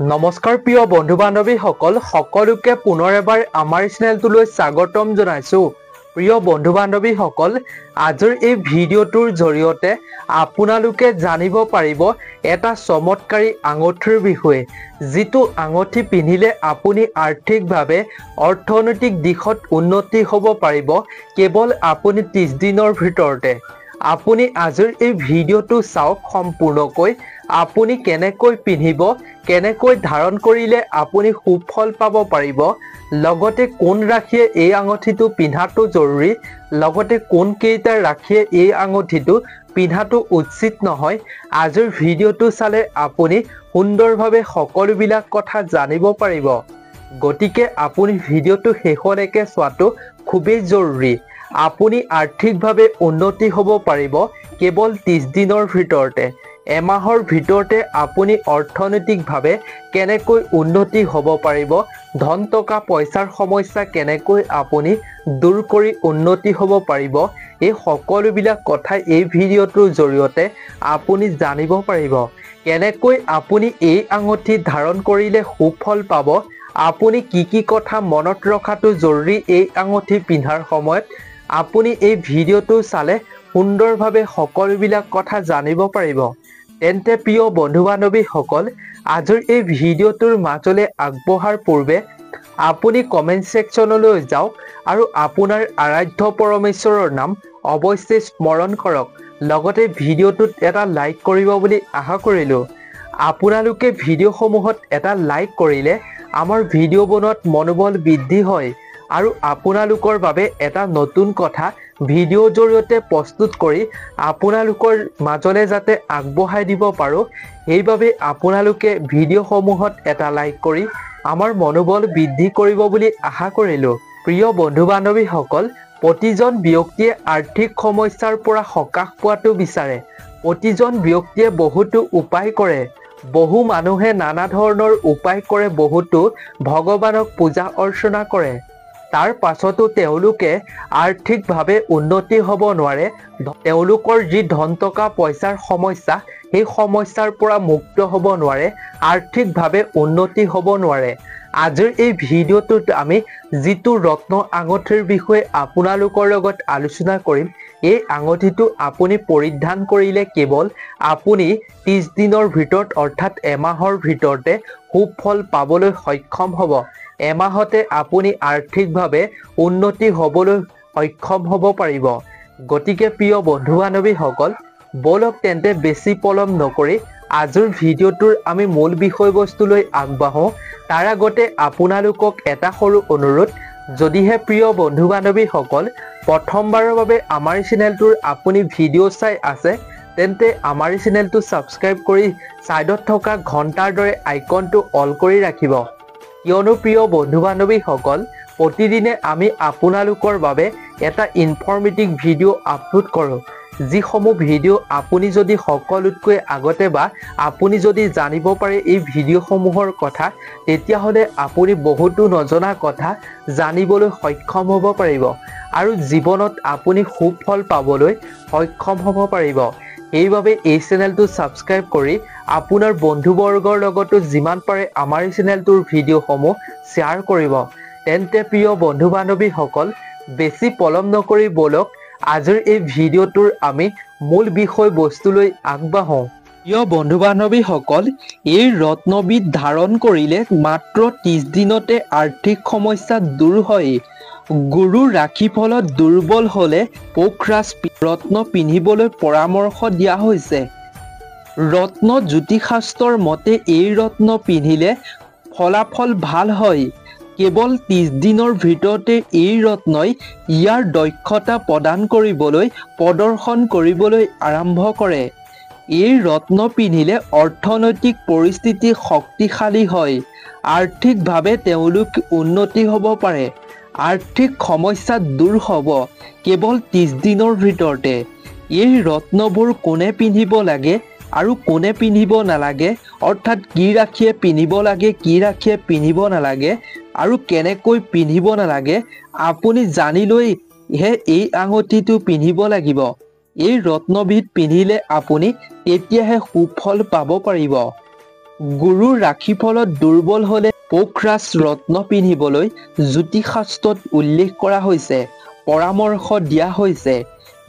নমস্কাৰ প্ৰিয় বন্ধু বান্ধৱীসকল সকলোকে পুনৰ এবাৰ আমাৰ চেনেলটোলৈ স্বাগতম জনাইছো। প্ৰিয় বন্ধু বান্ধৱীসকল আজিৰ এই ভিডিঅ'টোৰ জৰিয়তে আপোনালোকে জানিব পাৰিব এটা চমৎকাৰী আঙঠিৰ বিষয়ে, যিটো আঙঠি পিন্ধিলে আপুনি আৰ্থিকভাৱে অৰ্থনৈতিক দিশত উন্নতি হ'ব পাৰিব কেৱল আপুনি 30 দিনৰ ভিতৰতে। আপুনি আজিৰ এই ভিডিঅ'টো চাওক সম্পূৰ্ণকৈ। আপুনি কেনেকৈ পিন্ধিব, কেনেকৈ ধাৰণ কৰিলে আপুনি সুফল পাব পাৰিব, লগতে কোন ৰাশিয়ে এই আঙঠিটো পিন্ধাটো জৰুৰী, লগতে কোন কেইটা ৰাশিয়ে এই আঙঠিটো পিন্ধাটো উচিত নহয়। আজিৰ ভিডিঅ'টো চালে আপুনি সুন্দৰভাৱে সকলোবিলাক কথা জানিব পাৰিব। গতিকে আপুনি ভিডিঅ'টো শেষলৈকে চোৱাটো খুবেই জৰুৰী। আপুনি আৰ্থিকভাৱে উন্নতি হ'ব পাৰিব কেৱল 30 দিনৰ ভিতৰতে। এমাহৰ ভিতৰতে আপুনি অৰ্থনৈতিকভাৱে কেনেকৈ উন্নতি হ'ব পাৰিব, ধন টকা পইচাৰ সমস্যা কেনেকৈ আপুনি দূৰ কৰি উন্নতি হ'ব পাৰিব, এই সকলোবিলাক কথা এই ভিডিঅ'টোৰ জৰিয়তে আপুনি জানিব পাৰিব। কেনেকৈ আপুনি এই আঙঠি ধাৰণ কৰিলে সুফল পাব, আপুনি কি কথা মনত ৰখাটো জৰুৰী এই আঙঠি পিন্ধাৰ সময়ত। আপুনি এই ভিডিঅ'টো চালে সুন্দৰভাৱে সকলোবিলাক কথা জানিব পাৰিব। তেন্তে প্ৰিয় বন্ধু বান্ধৱীসকল আজিৰ এই ভিডিঅ'টোৰ মাজলৈ আগবঢ়াৰ পূৰ্বে আপুনি কমেণ্ট ছেকশ্যনলৈ যাওক আৰু আপোনাৰ আৰাধ্য পৰমেশ্বৰৰ নাম অৱশ্যেই স্মৰণ কৰক। লগতে ভিডিঅ'টোত এটা লাইক কৰিব বুলি আশা কৰিলোঁ। আপোনালোকে ভিডিঅ'সমূহত এটা লাইক কৰিলে আমাৰ ভিডিঅ' বনোৱাত মনোবল বৃদ্ধি হয় আৰু আপোনালোকৰ বাবে এটা নতুন কথা ভিডিঅ'ৰ জৰিয়তে প্ৰস্তুত কৰি আপোনালোকৰ মাজলৈ যাতে আগবঢ়াই দিব পাৰোঁ, সেইবাবে আপোনালোকে ভিডিঅ'সমূহত এটা লাইক কৰি আমাৰ মনোবল বৃদ্ধি কৰিব বুলি আশা কৰিলোঁ। প্ৰিয় বন্ধু বান্ধৱীসকল প্ৰতিজন ব্যক্তিয়ে আৰ্থিক সমস্যাৰ পৰা সকাহ পোৱাটো বিচাৰে। প্ৰতিজন ব্যক্তিয়ে বহুতো উপায় কৰে। বহু মানুহে নানা ধৰণৰ উপায় কৰে, বহুতো ভগৱানক পূজা অৰ্চনা কৰে। তাৰ পাছতো তেওঁলোকে আৰ্থিকভাৱে উন্নতি হ'ব নোৱাৰে। তেওঁলোকৰ যি ধন টকা পইচাৰ সমস্যা, সেই সমস্যাৰ পৰা মুক্ত হ'ব নোৱাৰে, আৰ্থিকভাৱে উন্নতি হ'ব নোৱাৰে। আজিৰ এই ভিডিঅ'টোত আমি যিটো ৰত্ন আঙঠিৰ বিষয়ে আপোনালোকৰ লগত আলোচনা কৰিম, এই আঙঠিটো আপুনি পৰিধান কৰিলে কেৱল আপুনি 30 দিনৰ ভিতৰত অৰ্থাৎ এমাহৰ ভিতৰতে সুফল পাবলৈ সক্ষম হ'ব। এমাহতে আপুনি আৰ্থিকভাৱে উন্নতি হ'বলৈ সক্ষম হ'ব পাৰিব। গতিকে প্ৰিয় বন্ধু বান্ধৱীসকল বলক তেন্তে বেছি পলম নকৰি আজিৰ ভিডিঅ'টোৰ আমি মূল বিষয়বস্তুলৈ আগবাঢ়োঁ। তাৰ আগতে আপোনালোকক এটা সৰু অনুৰোধ, যদিহে প্ৰিয় বন্ধু বান্ধৱীসকল প্ৰথমবাৰৰ বাবে আমাৰ চেনেলটোৰ আপুনি ভিডিঅ' চাই আছে, তেন্তে আমাৰ চেনেলটো ছাবস্ক্ৰাইব কৰি ছাইডত থকা ঘণ্টাৰ দৰে আইকনটো অল কৰি ৰাখিব। কিয়নো প্ৰিয় বন্ধু বান্ধৱীসকল প্ৰতিদিনে আমি আপোনালোকৰ বাবে এটা ইনফৰ্মেটিভ ভিডিঅ' আপলোড কৰোঁ, যিসমূহ ভিডিঅ' আপুনি যদি সকলোতকৈ আগতে বা আপুনি যদি জানিব পাৰে এই ভিডিঅ'সমূহৰ কথা, তেতিয়াহ'লে আপুনি বহুতো নজনা কথা জানিবলৈ সক্ষম হ'ব পাৰিব আৰু জীৱনত আপুনি সুফল পাবলৈ সক্ষম হ'ব পাৰিব। সেইবাবে এই চেনেলটো ছাবস্ক্ৰাইব কৰি আপোনাৰ বন্ধুবৰ্গৰ লগতো যিমান পাৰে আমাৰ চেনেলটোৰ ভিডিঅ'সমূহ শ্বেয়াৰ কৰিব। তেন্তে প্ৰিয় বন্ধু বান্ধৱীসকল বেছি পলম নকৰি বলক আজিৰ এই ভিডিঅ'টোৰ আমি মূল বিষয়বস্তুলৈ আগবাঢ়োঁ। প্ৰিয় বন্ধু বান্ধৱীসকল এই ৰত্নবিধ ধাৰণ কৰিলে মাত্ৰ 30 দিনতে আৰ্থিক সমস্যা দূৰ হয়। গুৰু ৰাশিফলত দুৰ্বল হ'লে পোখৰাজ ৰত্ন পিন্ধিবলৈ পৰামৰ্শ দিয়া হৈছে। ৰত্ন জ্যোতিষশাস্ত্ৰৰ মতে এই ৰত্ন পিন্ধিলে ফলাফল ভাল হয়। কেৱল 30 দিনৰ ভিতৰতে এই ৰত্নই ইয়াৰ দক্ষতা প্ৰদৰ্শন কৰিবলৈ আৰম্ভ কৰে। এই ৰত্ন পিন্ধিলে অৰ্থনৈতিক পৰিস্থিতি শক্তিশালী হয়। আৰ্থিকভাৱে তেওঁলোক উন্নতি হ'ব পাৰে। আৰ্থিক সমস্যা দূৰ হ'ব কেৱল 30 দিনৰ ভিতৰতে। এই ৰত্নবোৰ কোনে পিন্ধিব লাগে আৰু কোনে পিন্ধিব নালাগে, অৰ্থাৎ কি ৰাশিয়ে পিন্ধিব লাগে, কি ৰাশিয়ে পিন্ধিব নালাগে আৰু কেনেকৈ পিন্ধিব নালাগে, আপুনি জানি লৈহে এই আঙঠিটো পিন্ধিব লাগিব। এই ৰত্নবিধ পিন্ধিলে আপুনি তেতিয়াহে সুফল পাব পাৰিব। গুৰুৰ ৰাশিফলত দুৰ্বল হলে পোখৰাজ ৰত্ন পিন্ধিবলৈ জ্যোতিষশাস্ত্ৰত উল্লেখ কৰা হৈছে, পৰামৰ্শ দিয়া হৈছে।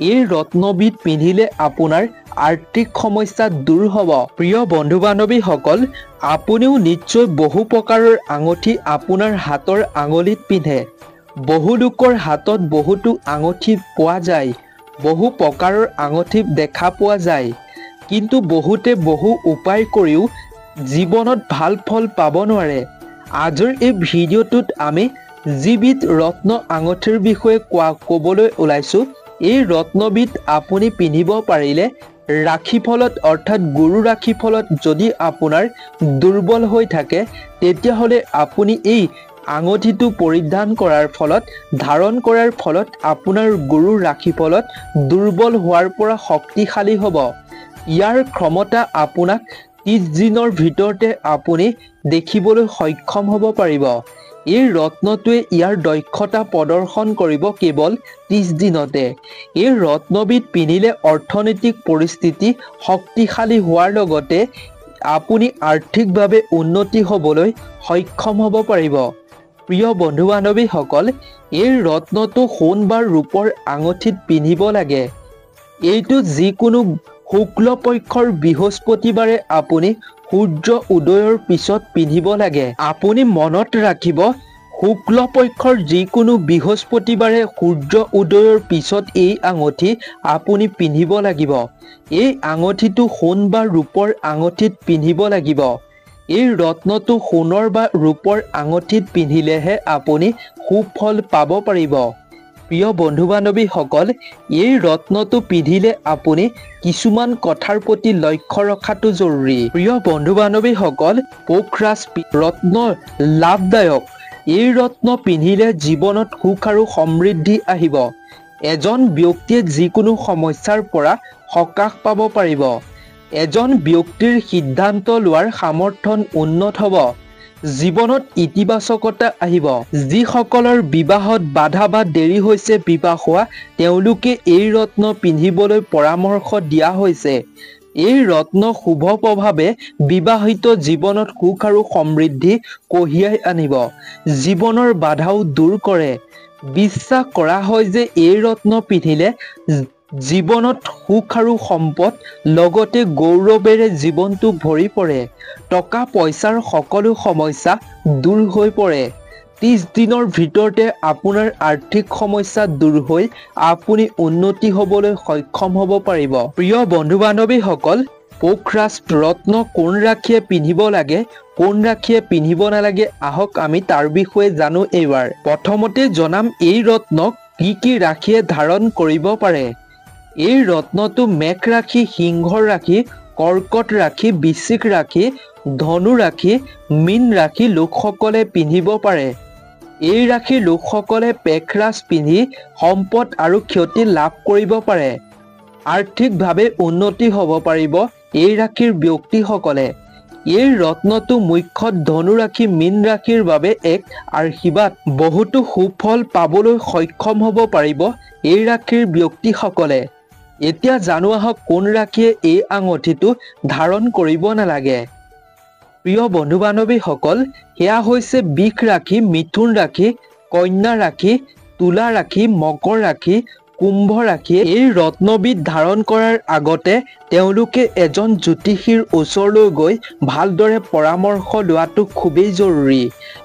এই ৰত্নবিধ পিন্ধিলে আপোনাৰ আৰ্থিক সমস্যা দূৰ হ'ব। প্ৰিয় বন্ধু বান্ধৱীসকল, আপুনিও নিশ্চয় বহু প্ৰকাৰৰ আঙুঠি আপোনাৰ হাতৰ আঙুলিত পিন্ধে। বহু লোকৰ হাতত বহুতো আঙুঠি পোৱা যায়, বহু প্ৰকাৰৰ আঙুঠি দেখা পোৱা যায়। কিন্তু বহুতে বহু উপায় কৰিও জীৱনত ভাল ফল পাব নোৱাৰে। আজিৰ এই ভিডিঅ'টোত আমি যিবিধ ৰত্ন আঙুঠিৰ বিষয়ে ক'বলৈ ওলাইছোঁ, এই ৰত্নবিধ আপুনি পিন্ধিব পাৰিলে ৰাশিফলত অৰ্থাৎ গুৰু ৰাশিফলত যদি আপোনাৰ দুৰ্বল হৈ থাকে, তেতিয়াহ'লে আপুনি এই আঙুঠিটো পৰিধান কৰাৰ ফলত, ধাৰণ কৰাৰ ফলত আপোনাৰ গুৰু ৰাশিফলত দুৰ্বল হোৱাৰ পৰা শক্তিশালী হ'ব। ইয়াৰ ক্ষমতা আপোনাক 30 দিনৰ ভিতৰতে আপুনি দেখিবলৈ সক্ষম হ'ব পাৰিব। এই ৰত্নটোৱে ইয়াৰ দক্ষতা প্ৰদৰ্শন কৰিব কেৱল 30 দিনতে। এই ৰত্নবিধ পিন্ধিলে অৰ্থনৈতিক পৰিস্থিতি শক্তিশালী হোৱাৰ লগতে আপুনি আৰ্থিকভাৱে উন্নতি হ'বলৈ সক্ষম হ'ব পাৰিব। প্ৰিয় বন্ধু বান্ধৱীসকল, এই ৰত্নটো সোণ বা ৰূপৰ আঙুঠিত পিন্ধিব লাগে। এইটো যিকোনো শুক্ল পক্ষৰ বৃহস্পতিবাৰে আপুনি সূৰ্য উদয়ৰ পিছত পিন্ধিব লাগে। আপুনি মনত ৰাখিব, শুক্ল পক্ষৰ যিকোনো বৃহস্পতিবাৰে সূৰ্য উদয়ৰ পিছত এই আঙুঠি আপুনি পিন্ধিব লাগিব। এই আঙুঠিটো সোণ বা ৰূপৰ আঙুঠিত পিন্ধিব লাগিব। এই ৰত্নটো সোণৰ বা ৰূপৰ আঙুঠিত পিন্ধিলেহে আপুনি সুফল পাব পাৰিব। প্ৰিয় বন্ধু বান্ধৱীসকল, এই ৰত্নটো পিন্ধিলে আপুনি কিছুমান কথাৰ প্ৰতি লক্ষ্য ৰখাটো জৰুৰী। প্ৰিয় বন্ধু বান্ধৱীসকল, পোখৰাজ ৰত্ন লাভদায়ক। এই ৰত্ন পিন্ধিলে জীৱনত সুখ আৰু সমৃদ্ধি আহিব। এজন ব্যক্তিয়ে যিকোনো সমস্যাৰ পৰা সকাহ পাব পাৰিব। এজন ব্যক্তিৰ সিদ্ধান্ত লোৱাৰ সামৰ্থ্য উন্নত হ'ব। জীৱনত ইতিবাচকতা আহিব। যিসকলৰ বিবাহত বাধা বা দেৰি হৈছে বিবাহ হোৱা, তেওঁলোকে এই ৰত্ন পিন্ধিবলৈ পৰামৰ্শ দিয়া হৈছে। এই ৰত্ন শুভ প্ৰভাৱে বিবাহিত জীৱনত সুখ আৰু সমৃদ্ধি কঢ়িয়াই আনিব। জীৱনৰ বাধাও দূৰ কৰে। বিশ্বাস কৰা হয় যে এই ৰত্ন পিন্ধিলে জীৱনত সুখ আৰু সম্পদ লগতে গৌৰৱেৰে জীৱনটো ভৰি পৰে। টকা পইচাৰ সকলো সমস্যা দূৰ হৈ পৰে। 30 দিনৰ ভিতৰতে আপোনাৰ আৰ্থিক সমস্যা দূৰ হৈ আপুনি উন্নতি হ'বলৈ সক্ষম হ'ব পাৰিব। প্ৰিয় বন্ধু বান্ধৱীসকল, পোখৰাজ ৰত্ন কোন ৰাশিয়ে পিন্ধিব লাগে, কোন ৰাশিয়ে পিন্ধিব নালাগে, আহক আমি তাৰ বিষয়ে জানো এইবাৰ। প্ৰথমতে জনাম এই ৰত্নক কি ৰাশিয়ে ধাৰণ কৰিব পাৰে। এই ৰত্নটো মেষ ৰাশি, সিংহ ৰাশি, কৰ্কট ৰাশি, বৃশ্চিক ৰাশি, ধনু ৰাশি, মীন ৰাশি লোকসকলে পিন্ধিব পাৰে। এই ৰাশিৰ লোকসকলে পোখৰাজ পিন্ধি সম্পদ আৰু খ্যাতি লাভ কৰিব পাৰে। আৰ্থিকভাৱে উন্নতি হ'ব পাৰিব এই ৰাশিৰ ব্যক্তিসকলে। এই ৰত্নটো মুখ্যতঃ ধনু ৰাশি, মীন ৰাশিৰ বাবে এক আশীৰ্বাদ। বহুতো সুফল পাবলৈ সক্ষম হ'ব পাৰিব এই ৰাশিৰ ব্যক্তিসকলে। এতিয়া জানো আহক কোন ৰাশিয়ে এই আঙুঠিটো ধাৰণ কৰিব নালাগে। প্ৰিয় বন্ধু বান্ধৱীসকল, সেয়া হৈছে বৃষ ৰাশি, মিথুন ৰাশি, কন্যা ৰাশি, তুলা ৰাশি, মকৰ ৰাশি, কুম্ভ ৰাশিয়ে এই ৰত্নবিধ ধাৰণ কৰাৰ আগতে তেওঁলোকে এজন জ্যোতিষীৰ ওচৰলৈ গৈ ভালদৰে পৰামৰ্শ লোৱাটো খুবেই জৰুৰী।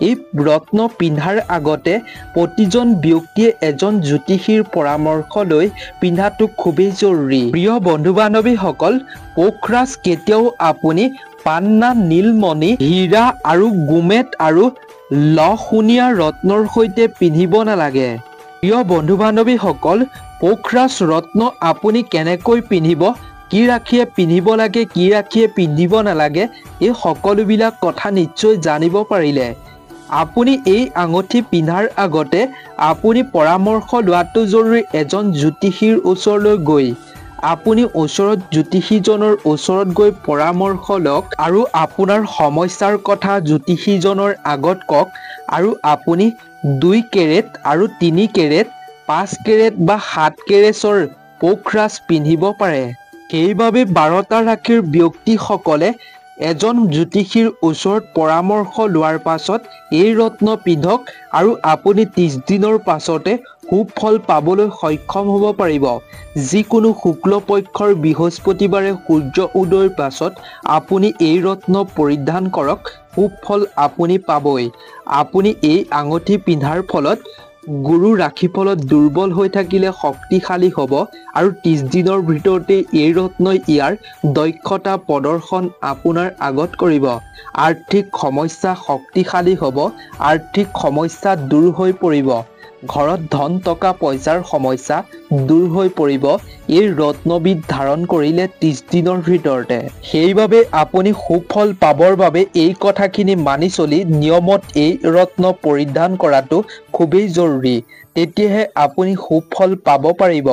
এই ৰত্ন পিন্ধাৰ আগতে প্ৰতিজন ব্যক্তিয়ে এজন জ্যোতিষীৰ পৰামৰ্শ লৈ পিন্ধাটো খুবেই জৰুৰী। প্ৰিয় বন্ধু বান্ধৱীসকল, পোখৰাজ কেতিয়াও আপুনি পান্না, নীলমণি, হীৰা আৰু গোমেদ আৰু লহশুনিয়া ৰত্নৰ সৈতে পিন্ধিব নালাগে। প্ৰিয় বন্ধু বান্ধৱীসকল, পোখৰাজ ৰত্ন আপুনি কেনেকৈ পিন্ধিব, কি ৰাশিয়ে পিন্ধিব লাগে, কি ৰাশিয়ে পিন্ধিব নালাগে, এই সকলোবিলাক কথা নিশ্চয় জানিব পাৰিলে। আপুনি এই আঙুঠি পিন্ধাৰ আগতে আপুনি পৰামৰ্শ লোৱাটো জৰুৰী এজন জ্যোতিষীৰ ওচৰলৈ গৈ। আপুনি ওচৰত জ্যোতিষীজনৰ ওচৰত গৈ পৰামৰ্শ লওক আৰু আপোনাৰ সমস্যাৰ কথা জ্যোতিষীজনৰ আগত কওক আৰু আপুনি 2 কেৰেট আৰু 3 কেৰেট, 5 কেৰেট বা 7 কেৰেটৰ পোখৰাজ পিন্ধিব পাৰে। সেইবাবে 12টা ৰাশিৰ ব্যক্তিসকলে এজন জ্যোতিষীৰ ওচৰত পৰামৰ্শ লোৱাৰ পাছত এই ৰত্ন পিন্ধক আৰু আপুনি 30 দিনৰ পাছতে সুফল পাবলৈ সক্ষম হ'ব পাৰিব। যিকোনো শুক্ল পক্ষৰ বৃহস্পতিবাৰে সূৰ্য উদয়ৰ পাছত আপুনি এই ৰত্ন পৰিধান কৰক, সুফল আপুনি পাবই। আপুনি এই আঙুঠি পিন্ধাৰ ফলত গুৰু ৰাশিফলত দুৰ্বল হৈ থাকিলে শক্তিশালী হ'ব আৰু 30 দিনৰ ভিতৰতে এই ৰত্নই ইয়াৰ দক্ষতা প্ৰদৰ্শন আপোনাৰ আগত কৰিব। আৰ্থিক সমস্যা শক্তিশালী হ'ব, আৰ্থিক সমস্যা দূৰ হৈ পৰিব, ঘৰত ধন টকা পইচাৰ সমস্যা দূৰ হৈ পৰিব এই ৰত্নবিধ ধাৰণ কৰিলে 30 দিনৰ ভিতৰতে। সেইবাবে আপুনি সুফল পাবৰ বাবে এই কথাখিনি মানি চলি নিয়মত এই ৰত্ন পৰিধান কৰাটো খুবেই জৰুৰী, তেতিয়াহে আপুনি সুফল পাব পাৰিব।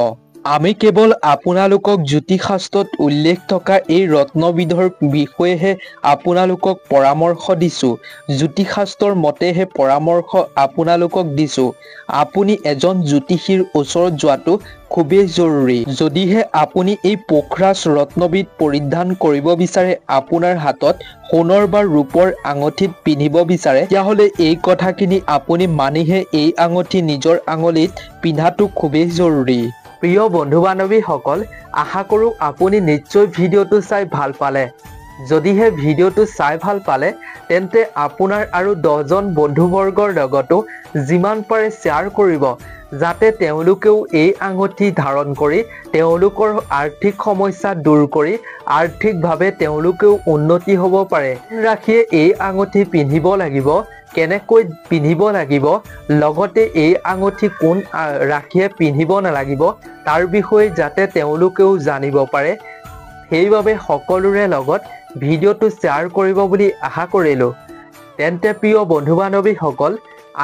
আমি কেৱল আপোনালোকক জ্যোতিষশাস্ত্ৰত উল্লেখ থকা এই ৰত্নবিধৰ বিষয়েহে আপোনালোকক পৰামৰ্শ দিছোঁ। জ্যোতিষশাস্ত্ৰৰ মতেহে পৰামৰ্শ আপোনালোকক দিছোঁ। আপুনি এজন জ্যোতিষীৰ ওচৰত যোৱাটো খুবেই জৰুৰী। যদিহে আপুনি এই পোখৰাজ ৰত্নবিধ পৰিধান কৰিব বিচাৰে, আপোনাৰ হাতত সোণৰ বা ৰূপৰ আঙুঠিত পিন্ধিব বিচাৰে, তেতিয়াহ'লে এই কথাখিনি আপুনি মানিহে এই আঙুঠি নিজৰ আঙুলিত পিন্ধাটো খুবেই জৰুৰী। প্ৰিয় বন্ধু বান্ধৱীসকল, আশা কৰোঁ আপুনি নিশ্চয় ভিডিঅ'টো চাই ভাল পালে। যদিহে ভিডিঅ'টো চাই ভাল পালে তেন্তে আপোনাৰ আৰু 10জন বন্ধুবৰ্গৰ লগতো যিমান পাৰে শ্বেয়াৰ কৰিব, যাতে তেওঁলোকেও এই আঙুঠি ধাৰণ কৰি তেওঁলোকৰ আৰ্থিক সমস্যা দূৰ কৰি আৰ্থিকভাৱে তেওঁলোকেও উন্নতি হ'ব পাৰে। ৰাশিয়ে এই আঙুঠি পিন্ধিব লাগিব, কেনেকৈ পিন্ধিব লাগিব, লগতে এই আঙুঠি কোন ৰাশিয়ে পিন্ধিব নালাগিব তাৰ বিষয়ে যাতে তেওঁলোকেও জানিব পাৰে, সেইবাবে সকলোৰে লগত ভিডিঅ'টো শ্বেয়াৰ কৰিব বুলি আশা কৰিলোঁ। তেন্তে প্ৰিয় বন্ধু বান্ধৱীসকল,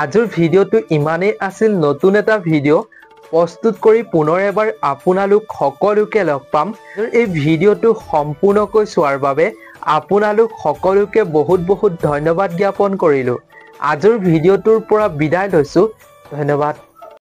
আজিৰ ভিডিঅ'টো ইমানেই আছিল। নতুন এটা ভিডিঅ' প্ৰস্তুত কৰি পুনৰ এবাৰ আপোনালোক সকলোকে লগ পাম। এই ভিডিঅ'টো সম্পূৰ্ণকৈ চোৱাৰ বাবে আপোনালোক সকলোকে বহুত বহুত ধন্যবাদ জ্ঞাপন কৰিলোঁ। আজিৰ ভিডিঅ'টোৰ পৰা বিদায় লৈছোঁ। ধন্যবাদ।